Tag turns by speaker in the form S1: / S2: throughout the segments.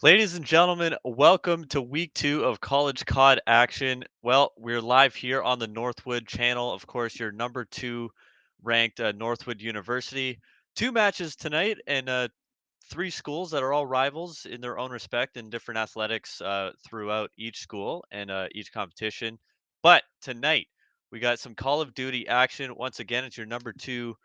S1: Ladies and gentlemen, welcome to week 2 of college COD action. Well, we're live here on the Northwood channel. Of course, your number 2 ranked Northwood University. Two matches tonight and three schools that are all rivals in their own respect in different athletics throughout each school and each competition. But tonight, we got some Call of Duty action. Once again, it's your number 2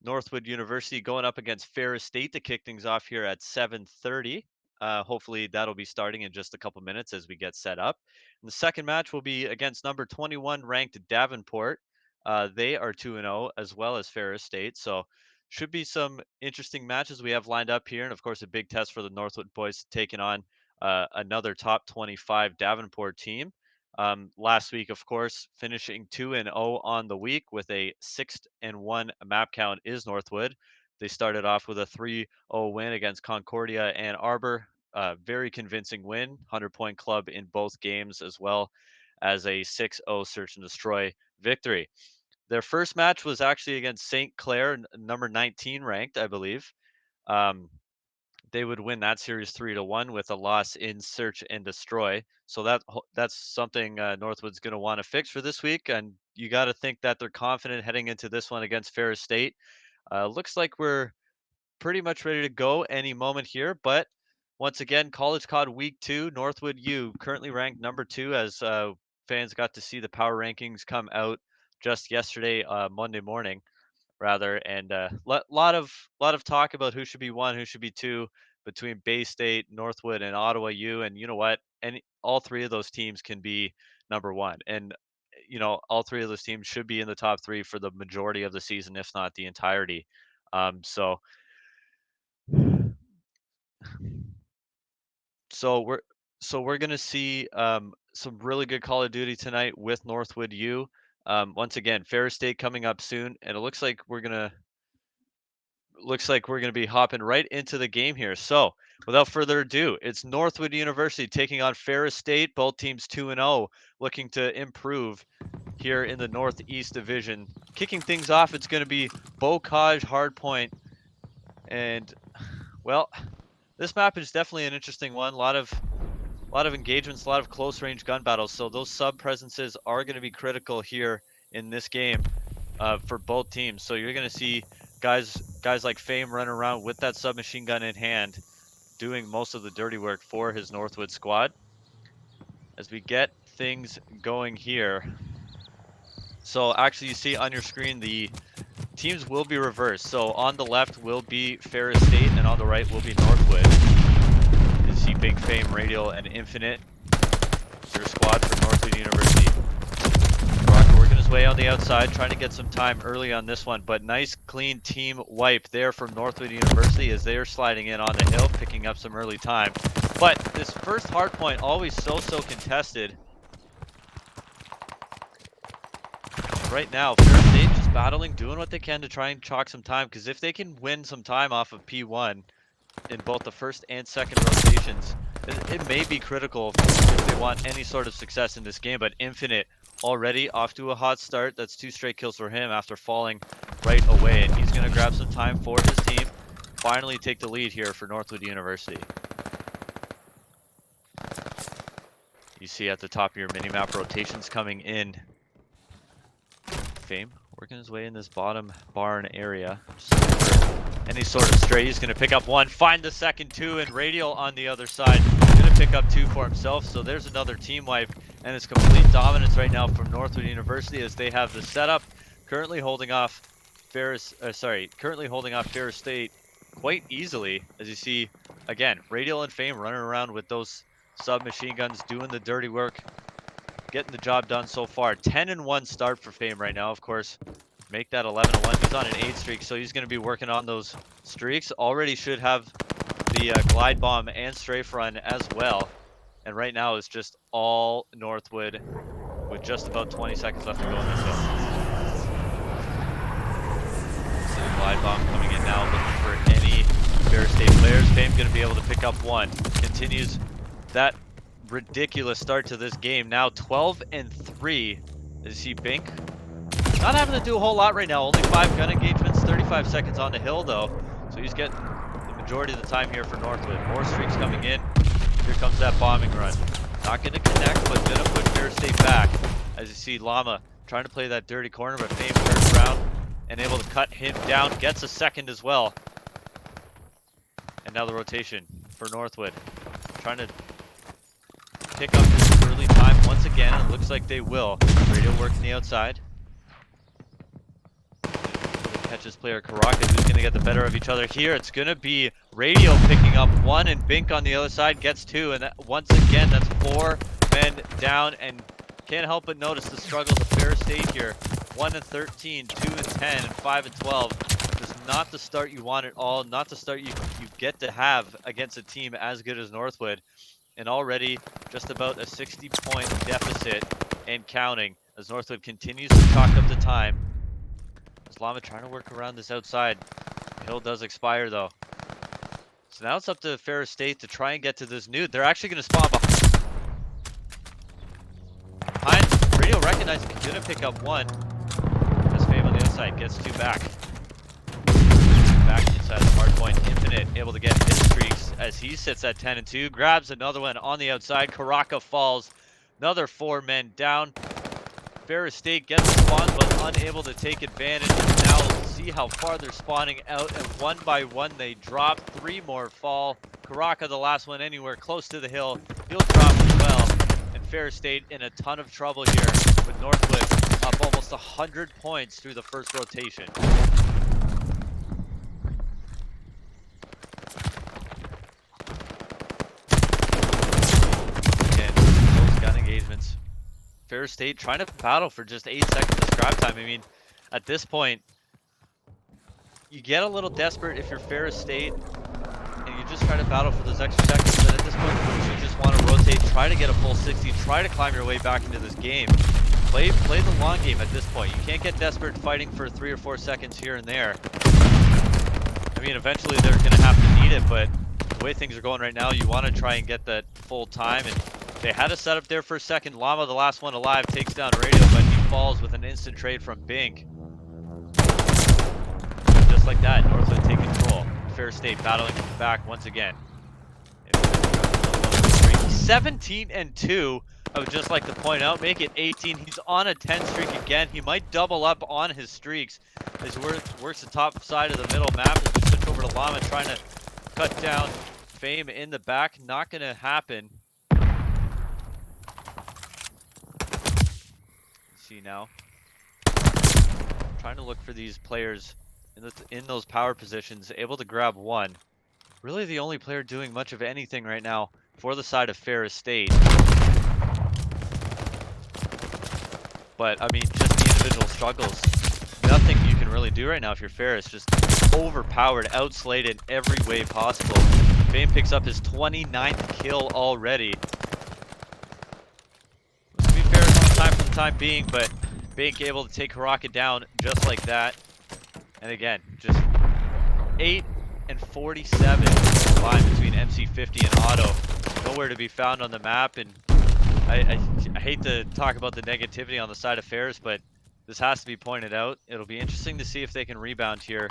S1: Northwood University going up against Ferris State to kick things off here at 7:30. Hopefully that'll be starting in just a couple minutes as we get set up. And the second match will be against number 21 ranked Davenport. They are 2-0 as well as Ferris State. So should be some interesting matches we have lined up here. And of course, a big test for the Northwood boys taking on another top 25 Davenport team. Last week, of course, finishing 2-0 on the week with a 6-1 map count is Northwood. They started off with a 3-0 win against Concordia Ann Arbor. Very convincing win, 100-point club in both games, as well as a 6-0 search and destroy victory. Their first match was actually against St. Clair, number 19 ranked, I believe. Um, they would win that series 3-1 with a loss in search and destroy. So that's something Northwood's going to want to fix for this week, and you got to think that they're confident heading into this one against Ferris State. Looks like we're pretty much ready to go any moment here, but once again, College COD Week 2, Northwood U currently ranked number 2 as fans got to see the power rankings come out just yesterday, Monday morning rather, and lot of talk about who should be 1, who should be 2 between Bay State, Northwood, and Ottawa U. And you know what? All three of those teams can be number 1, and all three of those teams should be in the top 3 for the majority of the season, if not the entirety. So so we're so we're gonna see some really good Call of Duty tonight with Northwood U. Once again, Ferris State coming up soon, and it looks like we're going to be hopping right into the game here. So, without further ado, it's Northwood University taking on Ferris State. Both teams 2-0, looking to improve here in the Northeast Division. Kicking things off, it's going to be Bocage Hardpoint. And, well, this map is definitely an interesting one. A lot of engagements, a lot of close range gun battles. So those sub presences are going to be critical here in this game for both teams. So you're going to see guys like Fame running around with that submachine gun in hand, doing most of the dirty work for his Northwood squad. As we get things going here. So actually you see on your screen the teams will be reversed. So on the left will be Ferris State and on the right will be Northwood. You see Big Fame, Radial, and Infinite. Your squad for Northwood University. Rocker working his way on the outside, trying to get some time early on this one, but nice clean team wipe there from Northwood University as they are sliding in on the hill, picking up some early time. But this first hard point always so contested. Right now, Ferris State just battling, doing what they can to try and chalk some time, because if they can win some time off of P1 in both the first and second rotations, it may be critical if they want any sort of success in this game. But Infinite already off to a hot start. That's 2 straight kills for him after falling right away, and he's going to grab some time for his team, finally take the lead here for Northwood University. You see at the top of your minimap rotations coming in. Fame working his way in this bottom barn area. Any sort of stray, he's going to pick up 1, find the second 2, and Radial on the other side going to pick up 2 for himself. So there's another team wipe, and it's complete dominance right now from Northwood University as they have the setup, currently holding off Ferris State quite easily. As you see, again, Radial and Fame running around with those submachine guns, doing the dirty work, getting the job done so far. 10-1 start for Fame right now, of course. Make that 11-1. He's on an 8 streak, so he's going to be working on those streaks. Already should have the glide bomb and strafe run as well. And right now it's just all Northwood with just about 20 seconds left to go in this hill. So the glide bomb coming in now, looking for any Ferris State players. Fame going to be able to pick up 1. Continues that ridiculous start to this game. Now 12-3. As you see Bink not having to do a whole lot right now. Only 5 gun engagements, 35 seconds on the hill though. So he's getting the majority of the time here for Northwood. More streaks coming in. Here comes that bombing run. Not going to connect, but going to put Ferris State back. As you see, Llama trying to play that dirty corner, but Fame turns around and able to cut him down. Gets a second as well. And now the rotation for Northwood. Trying to pick up this early time once again. It looks like they will. Radio working the outside. Catches player Karaka, who's going to get the better of each other here. It's going to be Radio picking up one, and Bink on the other side gets two. And once again, that's 4 men down. And can't help but notice the struggles of Ferris State here. 1-13, 2-10, and 5-12. Just not the start you want at all. Not the start you get to have against a team as good as Northwood. And already just about a 60-point deficit and counting as Northwood continues to chalk up the time. Llama trying to work around this outside. The hill does expire though. So now it's up to Ferris State to try and get to this nude. They're actually going to spawn behind. Radio recognizing he's going to pick up one. As Fame on the outside gets two back. Back inside the hard point. Infinite able to get his streaks as he sits at 10-2. Grabs another one on the outside. Karaka falls. Another 4 men down. Ferris State gets the spawn, but unable to take advantage. And now see how far they're spawning out, and one by one they drop. 3 more fall. Karaka, the last one anywhere close to the hill. He'll drop as well. And Ferris State in a ton of trouble here with Northwood up almost 100 points through the first rotation. Again, those gun engagements. Ferris State trying to battle for just 8 seconds of scrap time. I mean, at this point, you get a little desperate if you're Ferris State, and you just try to battle for those extra seconds. But at this point, you just want to rotate, try to get a full 60, try to climb your way back into this game. Play the long game at this point. You can't get desperate fighting for 3 or 4 seconds here and there. I mean, eventually they're going to have to need it, but the way things are going right now, you want to try and get that full time. And they had a setup there for a second. Llama, the last one alive, takes down Radio, but he falls with an instant trade from Bink. Just like that, Northwood take control. Ferris State battling back once again. 17-2. I would just like to point out, make it 18. He's on a 10 streak again. He might double up on his streaks as he works the top side of the middle map. As we switch over to Llama, trying to cut down Fame in the back. Not going to happen. See now, trying to look for these players in those power positions, able to grab one. Really the only player doing much of anything right now for the side of Ferris State. But I mean, just the individual struggles, nothing you can really do right now if you're Ferris. Just overpowered, outslated every way possible. Fame picks up his 29th kill already. For the time being, but Bink able to take Karaka down just like that. And again, just 8 and 47 combined between MC50 and Otto. Nowhere to be found on the map, and I hate to talk about the negativity on the side of Ferris, but this has to be pointed out. It'll be interesting to see if they can rebound here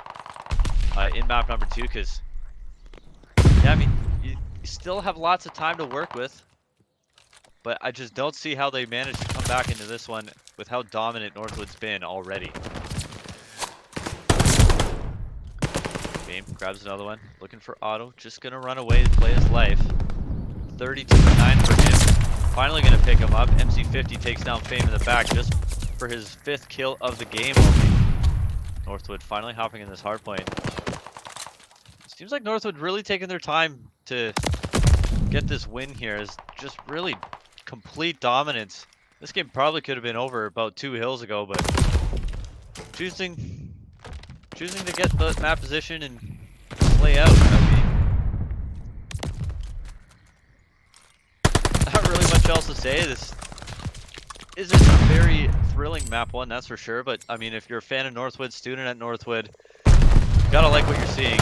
S1: in map number 2, because yeah, I mean, you still have lots of time to work with. But I just don't see how they managed to come back into this one with how dominant Northwood's been already. Game grabs another one, looking for Otto, just gonna run away and play his life. 32-9 for him. Finally gonna pick him up. MC50 takes down Fame in the back just for his 5th kill of the game only. Northwood finally hopping in this hard point. Seems like Northwood really taking their time to get this win here. Is just really complete dominance. This game probably could have been over about 2 hills ago, but choosing to get the map position and play out. I mean, not really much else to say. This isn't a very thrilling map 1, that's for sure. But I mean, if you're a fan of Northwood, student at Northwood, you gotta like what you're seeing.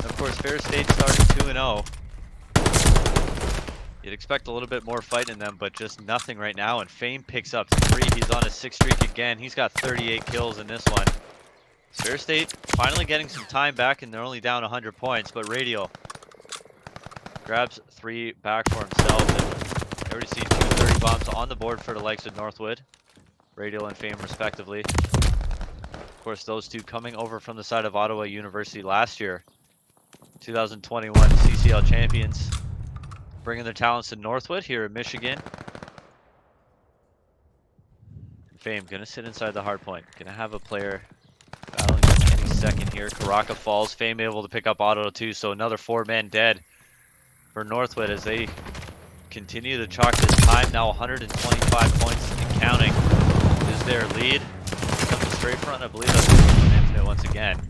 S1: Of course, Ferris State started 2-0. You'd expect a little bit more fight in them, but just nothing right now. And Fame picks up 3. He's on a 6 streak again. He's got 38 kills in this one. Ferris State finally getting some time back, and they're only down 100 points. But Radio Grabs 3 back for himself. And already seen 230 bombs on the board for the likes of Northwood, Radial and Fame respectively. Of course, those two coming over from the side of Ottawa University last year, 2021 CCL champions, bringing their talents to Northwood here in Michigan. Fame gonna sit inside the hard point. Gonna have a player battling any second here. Karaka falls. Fame able to pick up Auto too, so another 4-man dead for Northwood as they continue to chalk this time. Now 125 points and counting is their lead. Coming straight front, I believe that's Infinite once again.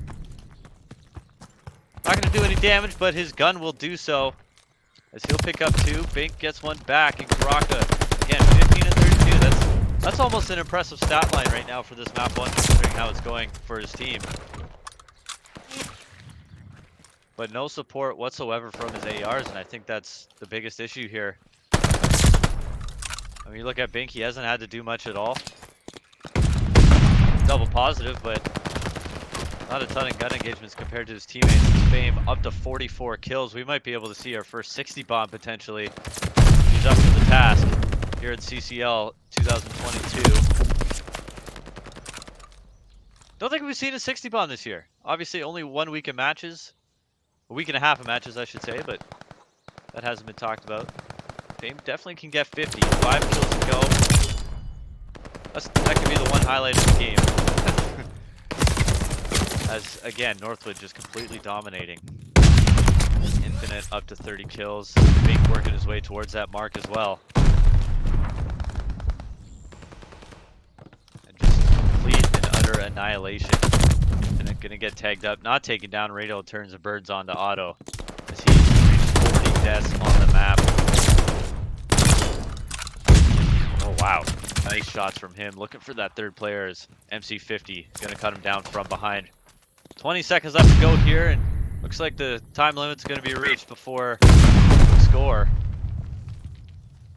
S1: Not gonna do any damage, but his gun will do so as he'll pick up 2. Bink gets 1 back, and Karaka again 15 and 32. That's almost an impressive stat line right now for this map 1, considering how it's going for his team. But no support whatsoever from his ARs, and I think that's the biggest issue here. I mean, you look at Bink, he hasn't had to do much at all. Double positive, but not a ton of gun engagements compared to his teammates. Fame up to 44 kills. We might be able to see our first 60 bomb potentially. He's up to the task here at CCL 2022. Don't think we've seen a 60 bomb this year. Obviously, only 1 week of matches. A week and a half of matches, I should say, but that hasn't been talked about. Fame definitely can get 50. 5 kills to go. That could be the one highlight of the game. As, again, Northwood just completely dominating. Infinite up to 30 kills. Bink working his way towards that mark as well. And just complete and utter annihilation. Infinite gonna get tagged up. Not taking down. Radial turns the birds onto Auto as he reached 40 deaths on the map. Oh, wow. Nice shots from him. Looking for that third player as MC50 is going to cut him down from behind. 20 seconds left to go here, and looks like the time limit's going to be reached before the score.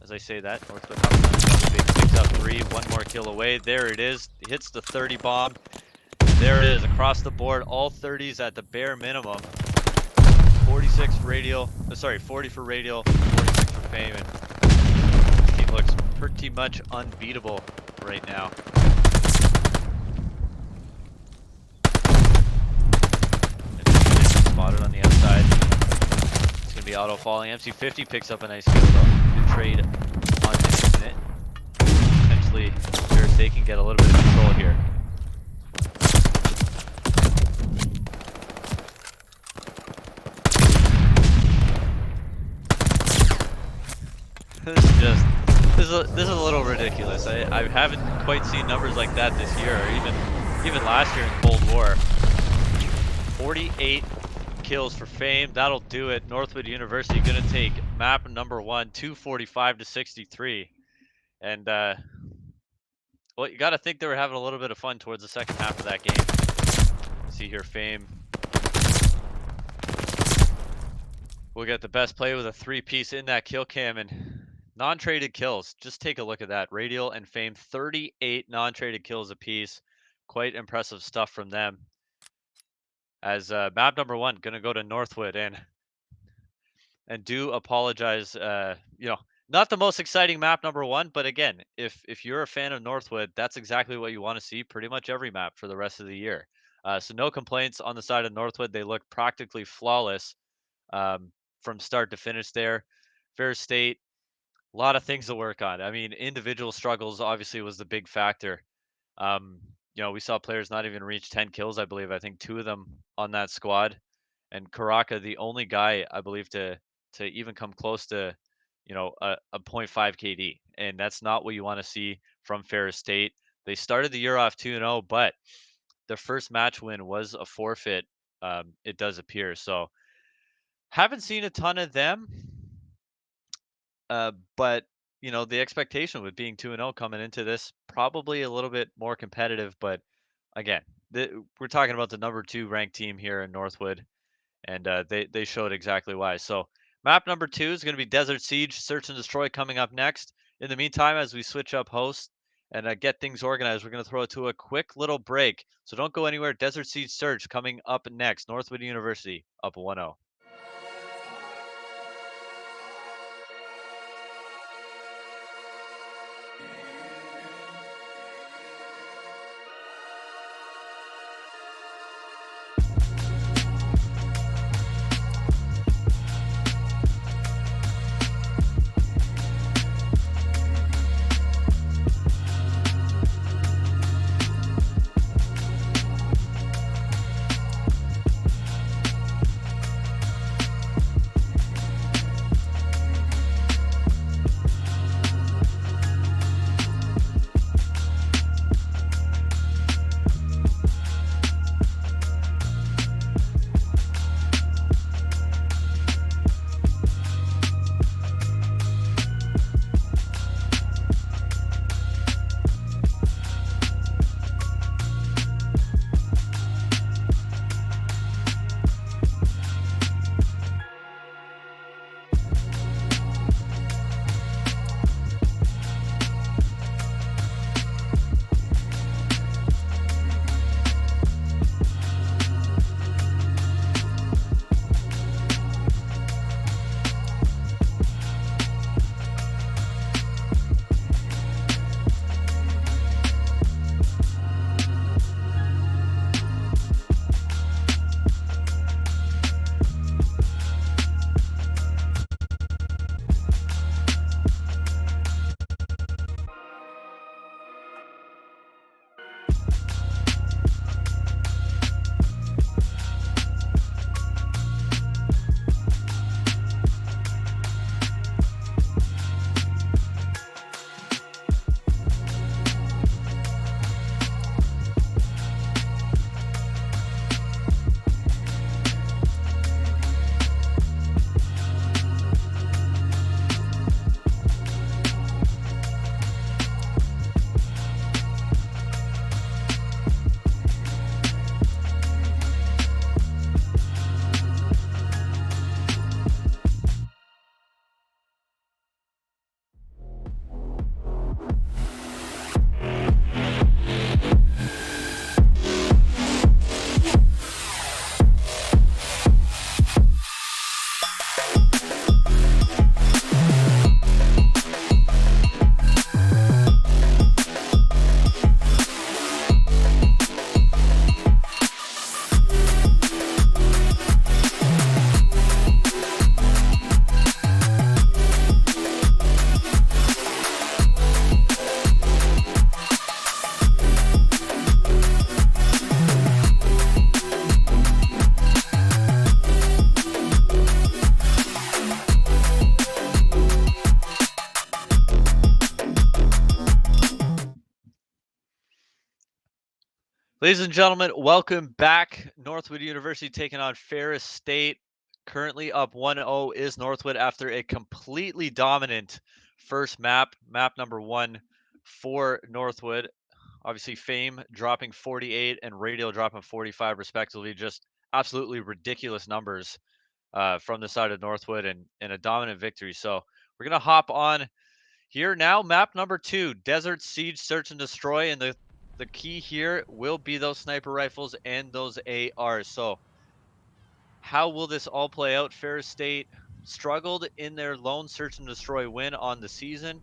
S1: As I say that, Northwood picks up 3, 1 more kill away. There it is. Hits the 30 bomb. There it is across the board. All 30s at the bare minimum. 46 for Radial. Sorry, 40 for Radial, 46 for Fame. And this team looks pretty much unbeatable right now. Spotted on the outside. It's gonna be Auto falling. MC50 picks up a nice kill though. Good trade on Infinite. Potentially, Ferris, they can get a little bit of control here. This is a little ridiculous. I haven't quite seen numbers like that this year, or even last year in Cold War. 48 kills for Fame. That'll do it. Northwood University gonna take map number 1, 245 to 63. And well, you gotta think they were having a little bit of fun towards the second half of that game. See here, Fame. We'll get the best play with a 3-piece in that kill cam, and non-traded kills. Just take a look at that. Radial and Fame, 38 non-traded kills apiece. Quite impressive stuff from them. As map number 1 gonna go to Northwood, and do apologize. Not the most exciting map number 1, but again, if you're a fan of Northwood, that's exactly what you want to see pretty much every map for the rest of the year. So no complaints on the side of Northwood. They look practically flawless from start to finish there. Ferris State, a lot of things to work on. I mean, individual struggles obviously was the big factor. We saw players not even reach 10 kills, I believe. I think 2 of them on that squad. And Karaka, the only guy, I believe, to even come close to, a .5 KD. And that's not what you want to see from Ferris State. They started the year off 2-0, but their first match win was a forfeit, it does appear. So haven't seen a ton of them. But the expectation with being 2-0 coming into this, probably a little bit more competitive. But again, we're talking about the number 2 ranked team here in Northwood, and they showed exactly why. So map number 2 is going to be Desert Siege, Search and Destroy coming up next. In the meantime, as we switch up hosts and get things organized, we're going to throw it to a quick little break. So don't go anywhere. Desert Siege Search coming up next. Northwood University up 1-0. Ladies and gentlemen, welcome back. Northwood University taking on Ferris State. Currently up 1-0 is Northwood after a completely dominant first map number 1 for Northwood. Obviously, Fame dropping 48 and Radio dropping 45 respectively. Just absolutely ridiculous numbers from the side of Northwood and a dominant victory. So we're going to hop on here now. Map number 2, Desert Siege Search and Destroy. And the key here will be those sniper rifles and those ARs. So how will this all play out? Ferris State struggled in their lone search and destroy win on the season.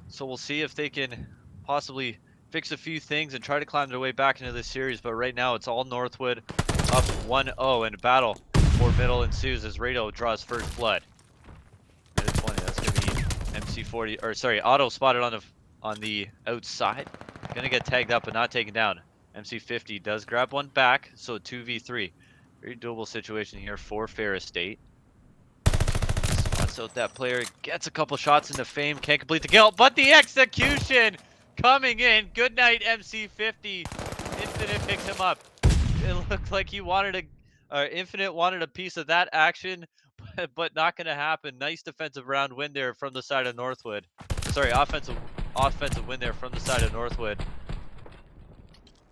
S1: So we'll see if they can possibly fix a few things and try to climb their way back into this series. But right now it's all Northwood up 1-0, and a battle for middle ensues as Radio draws first blood. Minute 20, that's going to be MC40, or sorry, Auto spotted on the outside. Gonna get tagged up but not taken down. MC50 does grab one back, so 2v3. Very doable situation here for Ferris State. Spots out that player, gets a couple shots into Fame, can't complete the kill, but the execution coming in. Good night, MC50. Infinite picks him up. It looked like he wanted Infinite wanted a piece of that action, but not gonna happen. Nice defensive round win there from the side of Northwood. Sorry, offensive win there from the side of Northwood.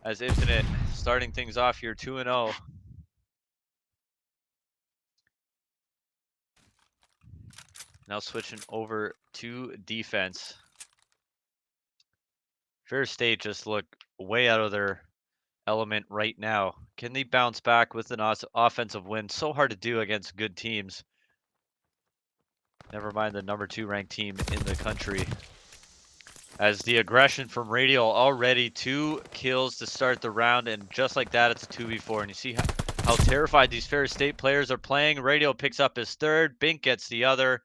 S1: As Infinite starting things off here 2-0. Now switching over to defense. Ferris State just look way out of their element right now. Can they bounce back with an offensive win? So hard to do against good teams. Never mind the number 2 ranked team in the country. As the aggression from Radio, already 2 kills to start the round, and just like that, it's a 2v4. And you see how terrified these Ferris State players are playing. Radio picks up his third, Bink gets the other.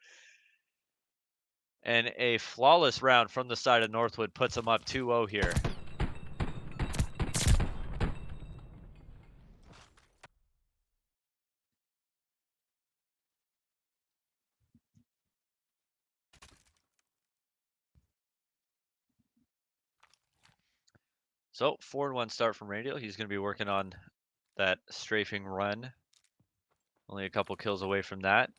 S1: And a flawless round from the side of Northwood puts them up 2-0 here. So 4-1 start from Radio. He's going to be working on that strafing run. Only a couple kills away from that.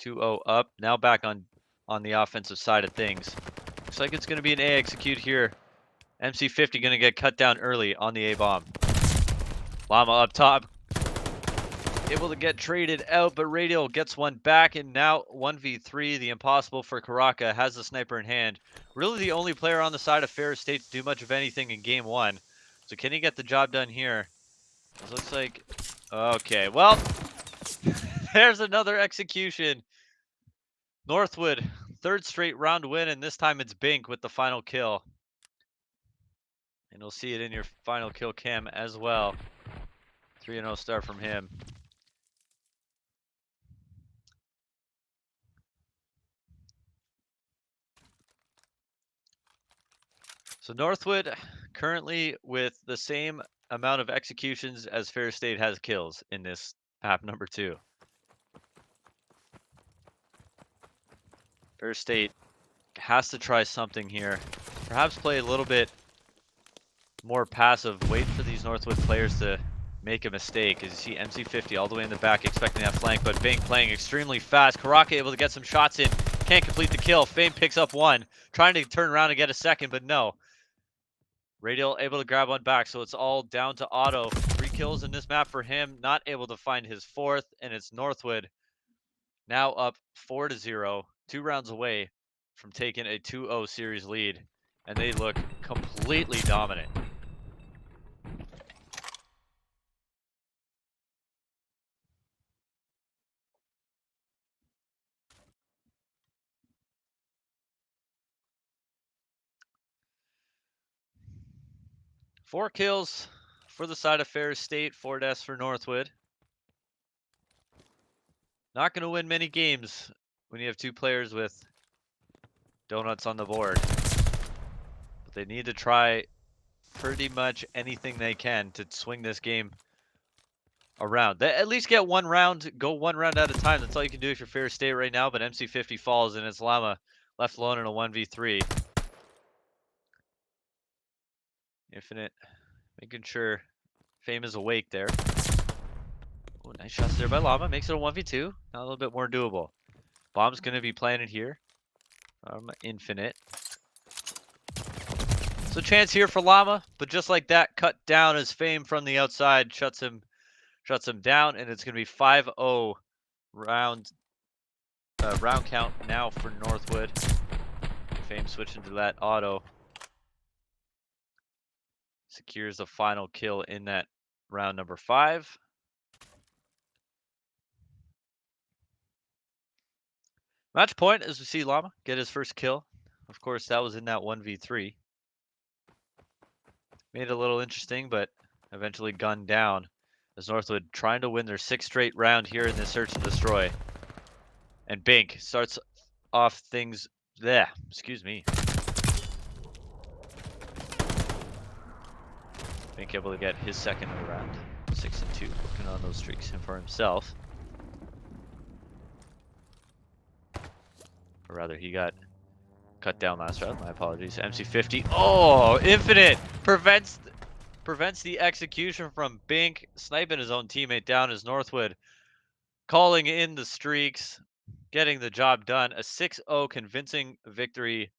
S1: 2-0 up. Now back on the offensive side of things. Looks like it's going to be an A execute here. MC50 going to get cut down early on the A-bomb. Llama up top. Able to get traded out, but Radio gets one back, and now 1v3. The impossible for Karaka has the sniper in hand. Really the only player on the side of Ferris State to do much of anything in game 1. So can he get the job done here? This looks like... Okay, well, there's another execution. Northwood, 3rd straight round win, and this time it's Bink with the final kill. And you'll see it in your final kill cam as well. 3-0 start from him. So Northwood currently with the same amount of executions as Ferris State has kills in this map number 2. Ferris State has to try something here. Perhaps play a little bit more passive. Wait for these Northwood players to make a mistake. As you see MC50 all the way in the back expecting that flank, but Bing playing extremely fast. Karaka able to get some shots in. Can't complete the kill. Fame picks up one. Trying to turn around and get a second, but no. Radial able to grab one back, so it's all down to Auto. 3 kills in this map for him. Not able to find his 4th, and it's Northwood now up 4-0. 2 rounds away from taking a 2-0 series lead, and they look completely dominant. Four kills for the side of Ferris State, 4 deaths for Northwood. Not going to win many games when you have 2 players with donuts on the board. But they need to try pretty much anything they can to swing this game around. They at least get one round, go one round at a time. That's all you can do if you're Ferris State right now, but MC50 falls and it's Llama left alone in a 1v3. Infinite, making sure Fame is awake there. Oh, nice shots there by Llama. Makes it a 1v2. Now a little bit more doable. Bomb's going to be planted here. Infinite. So chance here for Llama, but just like that, cut down as Fame from the outside shuts him down, and it's going to be 5-0 round count now for Northwood. Fame switching to that auto. Secures the final kill in that round number 5. Match point as we see Llama get his first kill. Of course, that was in that 1v3. Made it a little interesting, but eventually gunned down as Northwood trying to win their 6th straight round here in this search and destroy. And Bink starts off things there. Excuse me. Bink able to get his second of the round. 6-2, working on those streaks and for himself. Or rather, he got cut down last round. My apologies. MC50. Oh, Infinite prevents the execution from Bink, sniping his own teammate down as Northwood calling in the streaks, getting the job done. A 6-0 convincing victory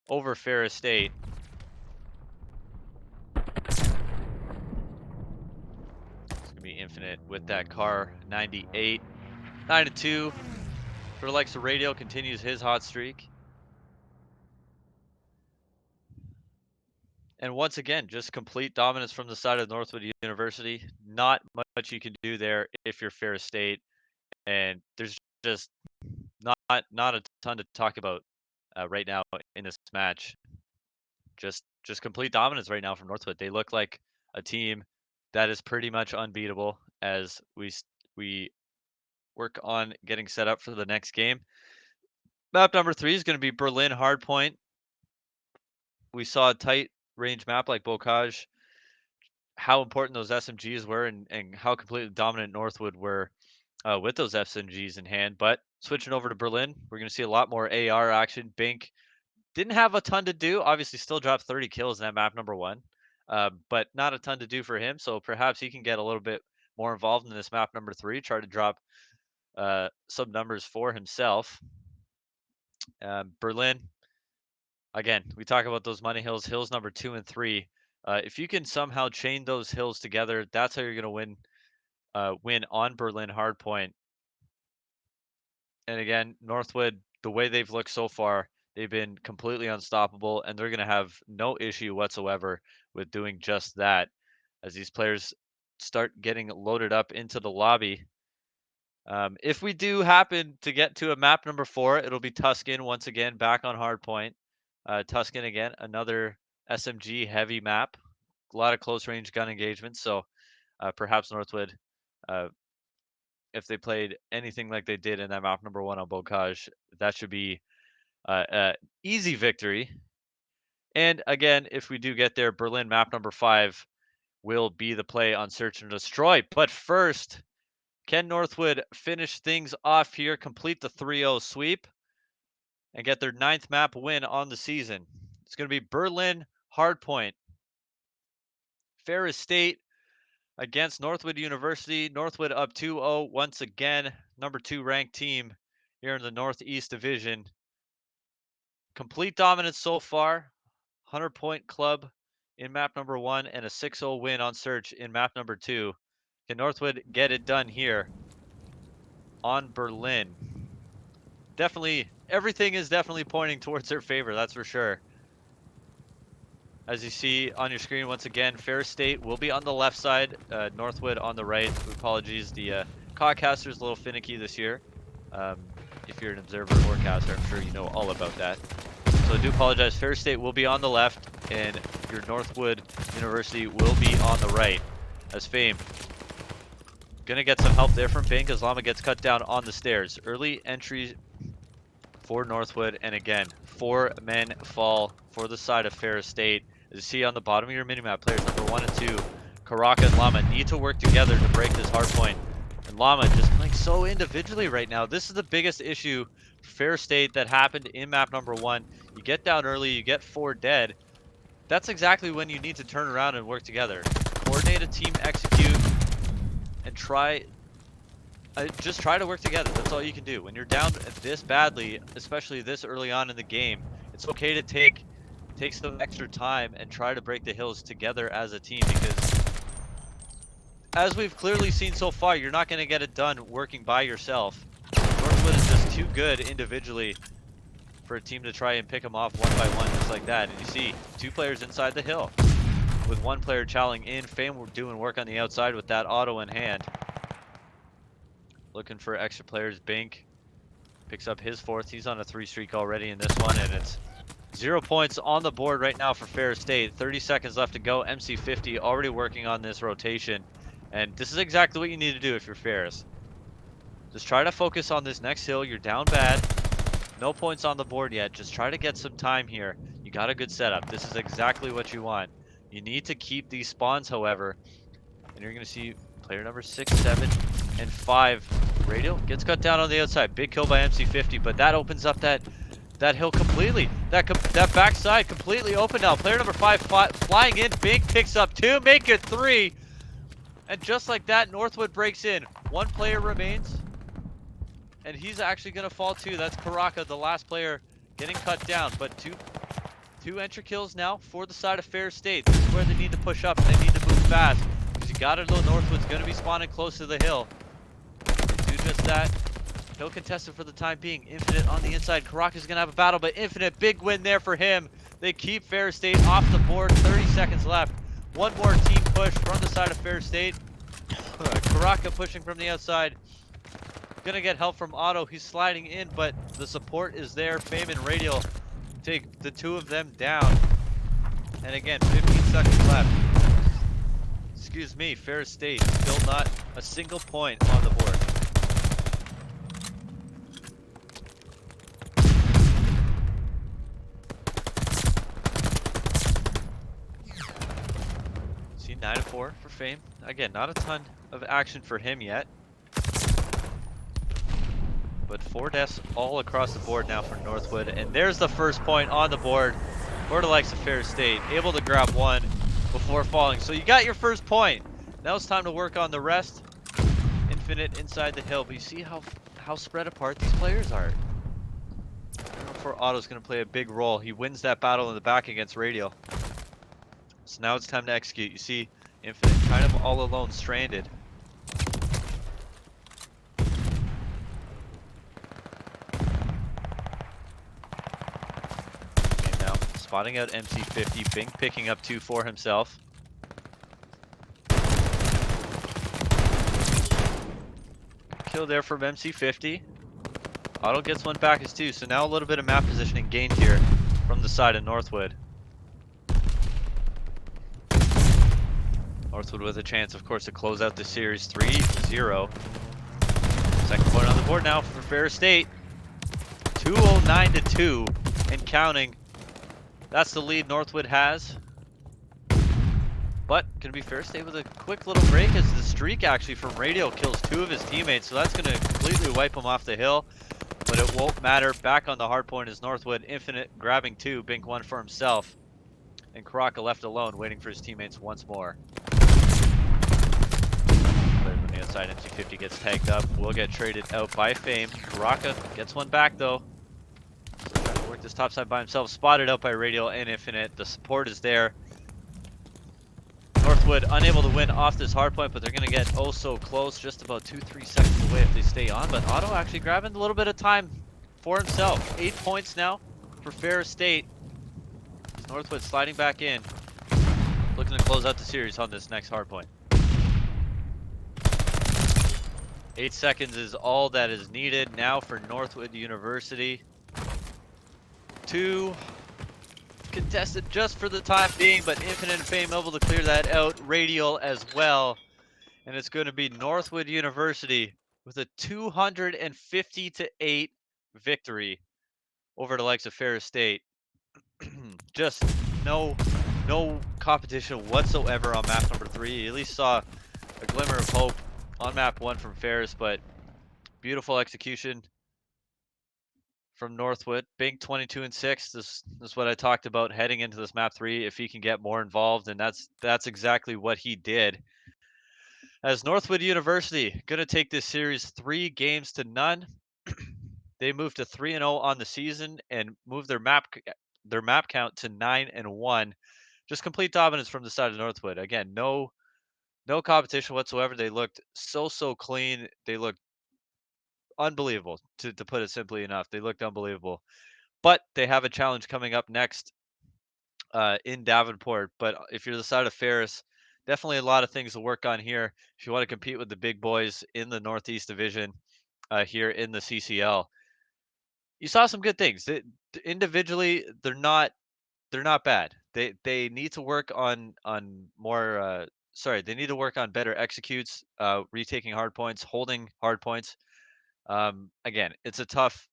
S1: over Ferris State. It's gonna be Infinite with that car 98. 9-2 for the likes of Radio, continues his hot streak. And once again, just complete dominance from the side of Northwood University. Not much you can do there if you're Ferris State. And there's just not a ton to talk about right now in this match. Just complete dominance right now from Northwood. They look like a team that is pretty much unbeatable as we work on getting set up for the next game. Map number 3 is going to be Berlin Hardpoint. We saw a tight range map like Bocage, how important those SMGs were and how completely dominant Northwood were with those SMGs in hand. But switching over to Berlin, we're going to see a lot more AR action. Bink didn't have a ton to do. Obviously, still dropped 30 kills in that map number 1, but not a ton to do for him. So perhaps he can get a little bit more involved in this map number 3, try to drop some numbers for himself. Berlin, again, we talk about those money hills number 2 and 3. If you can somehow chain those hills together, that's how you're going to win on Berlin Hardpoint. And again, Northwood, the way they've looked so far, they've been completely unstoppable, and they're going to have no issue whatsoever with doing just that as these players start getting loaded up into the lobby. If we do happen to get to a map number 4, it'll be Tuscan once again back on Hardpoint. Tuscan again, another SMG heavy map, a lot of close range gun engagements. So perhaps Northwood, if they played anything like they did in that map number 1 on Bocage, that should be an easy victory. And again, if we do get there, Berlin map number 5 will be the play on Search and Destroy. But first, can Northwood finish things off here, complete the 3-0 sweep, and get their 9th map win on the season? It's going to be Berlin Hardpoint. Ferris State against Northwood University. Northwood up 2-0 once again. Number 2 ranked team here in the Northeast Division. Complete dominance so far. 100-point club in map number 1 and a 6-0 win on Search in map number 2. Can Northwood get it done here on Berlin? Definitely, everything is definitely pointing towards their favor, that's for sure. As you see on your screen, once again, Ferris State will be on the left side, Northwood on the right. Apologies, the CoD is a little finicky this year. If you're an observer or caster, I'm sure you know all about that. So I do apologize. Ferris State will be on the left, and your Northwood University will be on the right. As Fame, gonna get some help there from Bink as Llama gets cut down on the stairs. Early entry for Northwood, and again, 4 men fall for the side of Ferris State. As you see on the bottom of your minimap, players number 1 and 2, Karaka and Llama, need to work together to break this hard point. And Llama just playing so individually right now. This is the biggest issue for Ferris State that happened in map number 1. You get down early, you get 4 dead, That's exactly when you need to turn around and work together. Coordinate a team, execute, and just try to work together. That's all you can do. When you're down this badly, especially this early on in the game, it's okay to take some extra time and try to break the hills together as a team, because as we've clearly seen so far, you're not going to get it done working by yourself. Northwood is just too good individually for a team to try and pick them off one by one just like that. And you see 2 players inside the hill with 1 player chowing in. Fame doing work on the outside with that auto in hand. Looking for extra players. Bink picks up his 4th. He's on a 3 streak already in this one, and it's 0 points on the board right now for Ferris State. 30 seconds left to go. MC50 already working on this rotation, and this is exactly what you need to do if you're Ferris. Just try to focus on this next hill. You're down bad. No points on the board yet. Just try to get some time here. You got a good setup. This is exactly what you want. You need to keep these spawns, however, and you're going to see player number 6, 7, and 5. Radial gets cut down on the outside. Big kill by MC50, but that opens up that hill completely. That backside completely open now. Player number 5 flying in. Bink picks up 2, make it 3. And just like that, Northwood breaks in. 1 player remains, and he's actually going to fall too. That's Karaka, the last player, getting cut down. But two entry kills now for the side of Ferris State. This is where they need to push up, and they need to move fast, because you got to know Northwood's going to be spawning close to the hill. They do just that. Hill contested for the time being. Infinite on the inside. Karaka's going to have a battle, but Infinite, big win there for him. They keep Ferris State off the board. 30 seconds left. 1 more team push from the side of Ferris State. Karaka pushing from the outside. Gonna get help from Otto. He's sliding in, but the support is there. Fame and Radial take the 2 of them down. And again, 15 seconds left. Excuse me, Ferris State still not a single point on the board. See, 9-4 for Fame. Again, not a ton of action for him yet. But 4 deaths all across the board now for Northwood. And there's the first point on the board for the likes of Ferris State. Able to grab 1 before falling. So you got your first point. Now it's time to work on the rest. Infinite inside the hill. But you see how spread apart these players are. Number 4 Otto's going to play a big role. He wins that battle in the back against Radial. So now it's time to execute. You see Infinite kind of all alone, stranded. Spotting out MC50, Bink picking up 2 for himself. Kill there from MC50. Otto gets 1 back as 2, so now a little bit of map positioning gained here from the side of Northwood. Northwood with a chance, of course, to close out the series 3-0. Second point on the board now for Ferris State. 209-2 and counting. That's the lead Northwood has. But gonna be Ferris State with a quick little break, as the streak actually from Radial kills 2 of his teammates, so that's gonna completely wipe him off the hill. But it won't matter. Back on the hard point is Northwood. Infinite grabbing 2, Bink 1 for himself. And Karaka left alone, waiting for his teammates once more. On the outside, MC50 gets tagged up. Will get traded out by Fame. Karaka gets 1 back though. Trying to work this top side by himself. Spotted out by Radial and Infinite. The support is there. Northwood unable to win off this hard point, but they're going to get oh so close. Just about 2-3 seconds away if they stay on. But Otto actually grabbing a little bit of time for himself. 8 points now for Ferris State. Northwood sliding back in. Looking to close out the series on this next hard point. 8 seconds is all that is needed now for Northwood University. 2 contested just for the time being, but Infinite and Fame able to clear that out. Radial as well. And it's going to be Northwood University with a 250-8 victory over the likes of Ferris State. Just no competition whatsoever on map number 3. You at least saw a glimmer of hope on map 1 from Ferris, but beautiful execution from Northwood, being 22-6. This is what I talked about heading into this map 3. If he can get more involved, and that's exactly what he did. As Northwood University going to take this series 3-0. They moved to 3-0 on the season and moved their map count to 9-1. Just complete dominance from the side of Northwood. Again, no competition whatsoever. They looked so clean. They looked unbelievable, to put it simply enough. They looked unbelievable. But they have a challenge coming up next in Davenport. But if you're the side of Ferris, definitely a lot of things to work on here if you want to compete with the big boys in the Northeast Division here in the CCL. You saw some good things. Individually, they're not bad. They need to work on more. Sorry, they need to work on better executes, retaking hard points, holding hard points. Again, it's a tough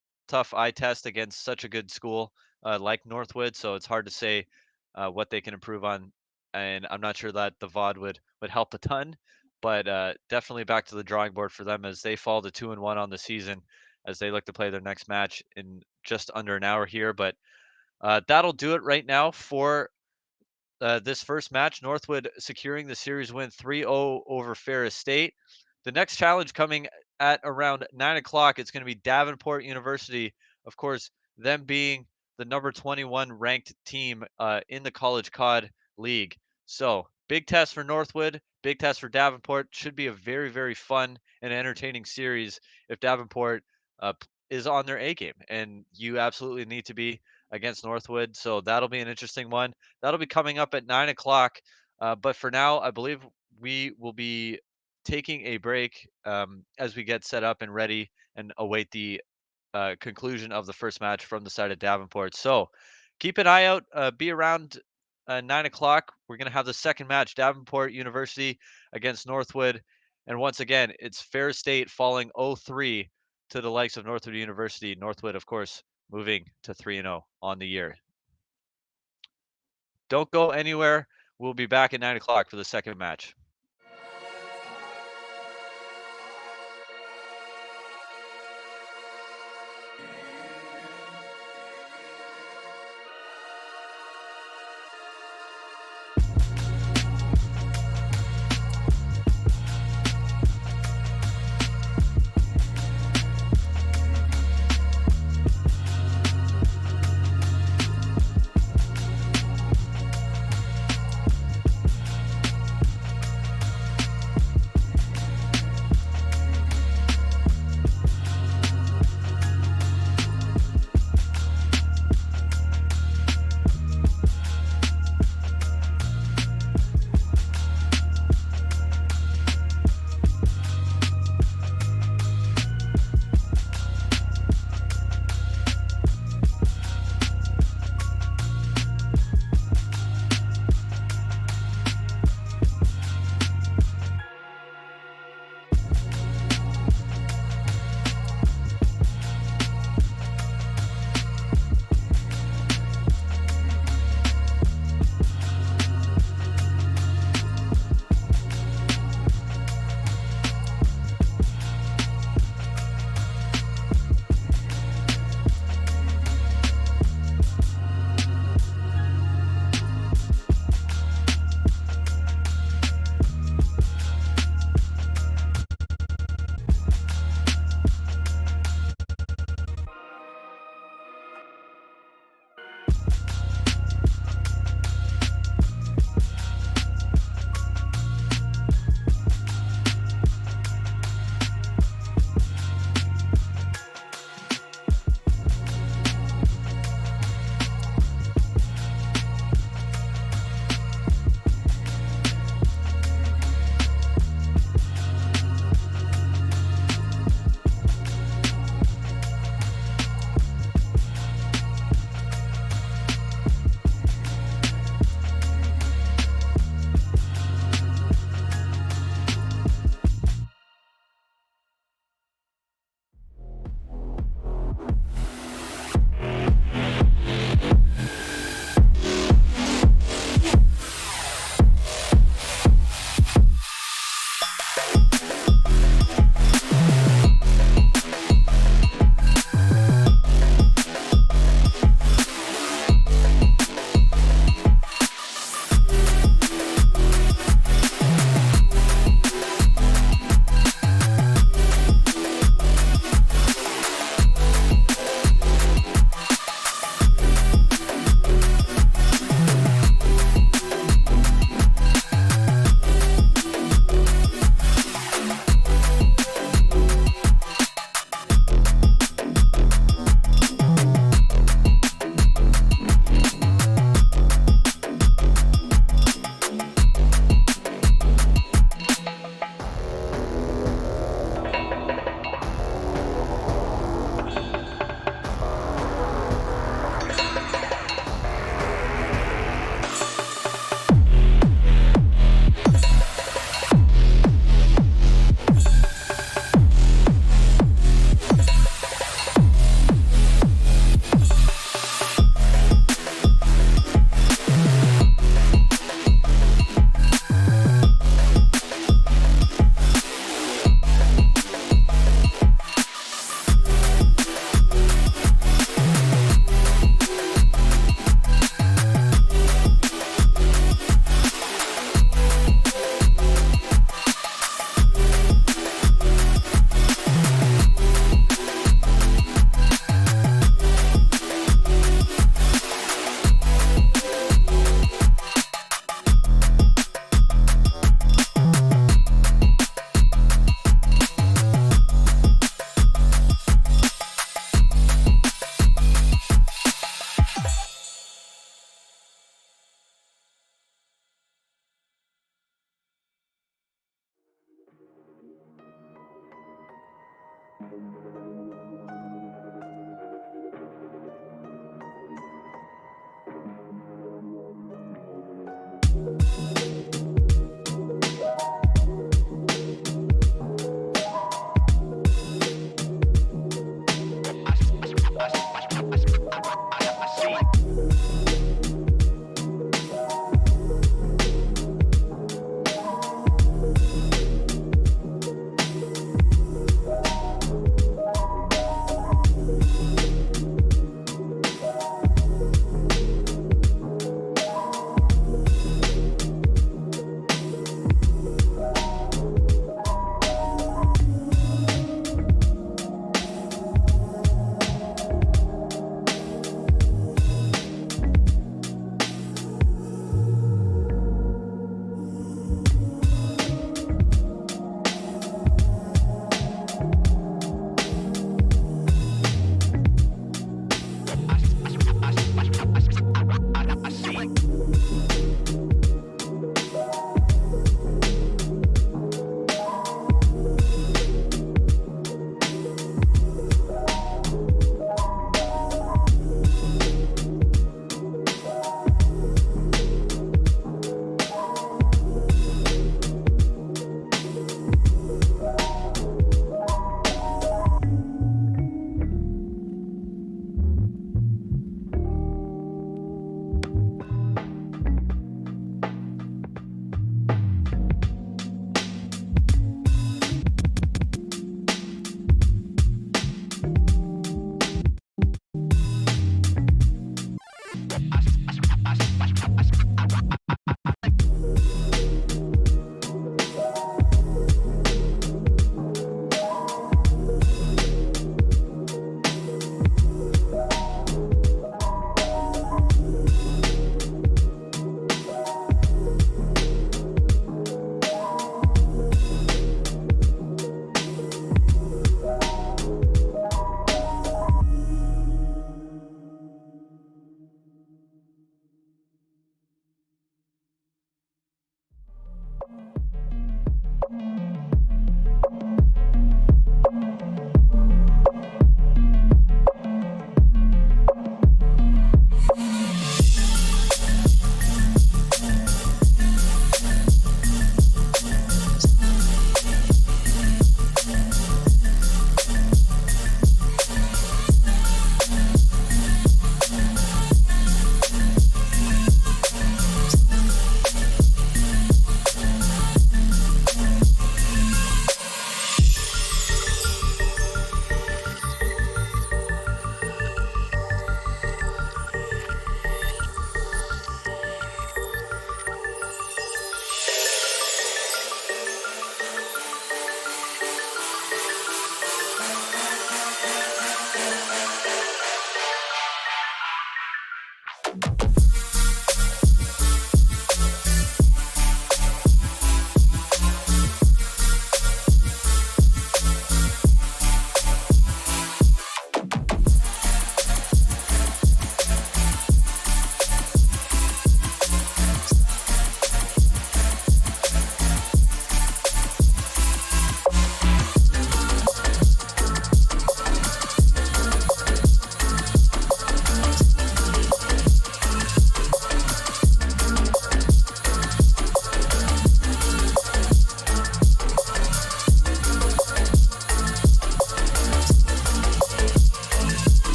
S1: eye test against such a good school like Northwood, so it's hard to say what they can improve on. And I'm not sure that the VOD would help a ton, but definitely back to the drawing board for them as they fall to 2-1 on the season as they look to play their next match in just under an hour here. But that'll do it right now for this first match. Northwood securing the series win 3-0 over Ferris State. The next challenge coming at around 9 o'clock. It's going to be Davenport University, of course, them being the number 21 ranked team in the College COD League. So big test for Northwood, big test for Davenport. Should be a very fun and entertaining series if Davenport is on their A game, and you absolutely need to be against Northwood. So that'll be an interesting one. That'll be coming up at 9 o'clock. But for now, I believe we will be taking a break as we get set up and ready and await the conclusion of the first match from the side of Davenport. So keep an eye out. Be around 9 o'clock. We're going to have the second match, Davenport University against Northwood. And once again, it's Ferris State falling 0-3 to the likes of Northwood University. Northwood, of course, moving to 3-0 on the year. Don't go anywhere. We'll be back at 9 o'clock for the second match.